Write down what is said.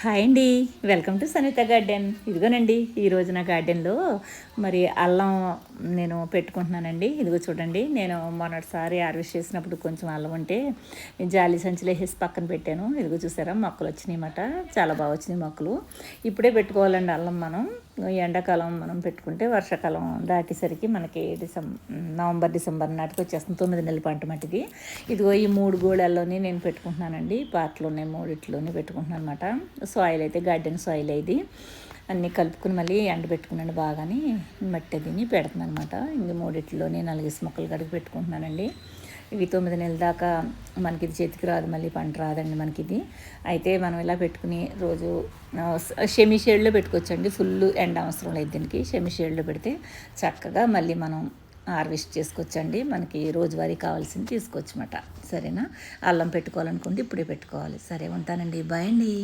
Hi అండి. Welcome to Sanitha garden. ఇదిగోనండి ఈరోజు నా గార్డెన్లో మరి అల్లం నేను పెట్టుకుంటున్నానండి. ఇదిగో చూడండి, నేను మొన్నటిసారి హార్వెస్ట్ చేసినప్పుడు కొంచెం అల్లం ఉంటే జాలి సంచిలో వేసి పక్కన పెట్టాను. ఇదిగో చూసారా, మొక్కలు వచ్చినాయి అన్నమాట. చాలా బాగా వచ్చినాయి మొక్కలు. ఇప్పుడే పెట్టుకోవాలండి అల్లం. మనం ఎండాకాలం మనం పెట్టుకుంటే వర్షాకాలం దాటేసరికి మనకి నవంబర్ డిసెంబర్ నాటికి వచ్చేస్తుంది. 9 నెలల పంట మట్టిది. ఇదిగో ఈ 3 గోళాల్లోని నేను పెట్టుకుంటున్నానండి. పాటలు ఉన్నాయి, 3 పెట్టుకుంటున్నాను అనమాట. సాయిల్ అయితే గార్డెన్ సాయిల్ ఇది. అన్నీ కలుపుకుని మళ్ళీ ఎండబెట్టుకున్నాను బాగాని మట్టి అదిని పెడుతున్నాను అనమాట. ఇంక 3 4 మొక్కలు కడిగి పెట్టుకుంటున్నానండి. ఇవి 9 నెలల దాకా మనకి ఇది చేతికి రాదు, మళ్ళీ పంట రాదండి మనకి ఇది. అయితే మనం ఇలా పెట్టుకుని రోజు షెమీ షేడ్లో పెట్టుకోవచ్చండి. ఫుల్ ఎండ అవసరం లేదు దీనికి. షెమీ షేడ్లో పెడితే చక్కగా మళ్ళీ మనం హార్వెస్ట్ చేసుకోవచ్చండి. మనకి రోజువారీ కావాల్సింది తీసుకోవచ్చు అన్నమాట. సరేనా? అల్లం పెట్టుకోవాలనుకుంటే ఇప్పుడే పెట్టుకోవాలి. సరే, ఉంటానండి. బాయ్ అండి.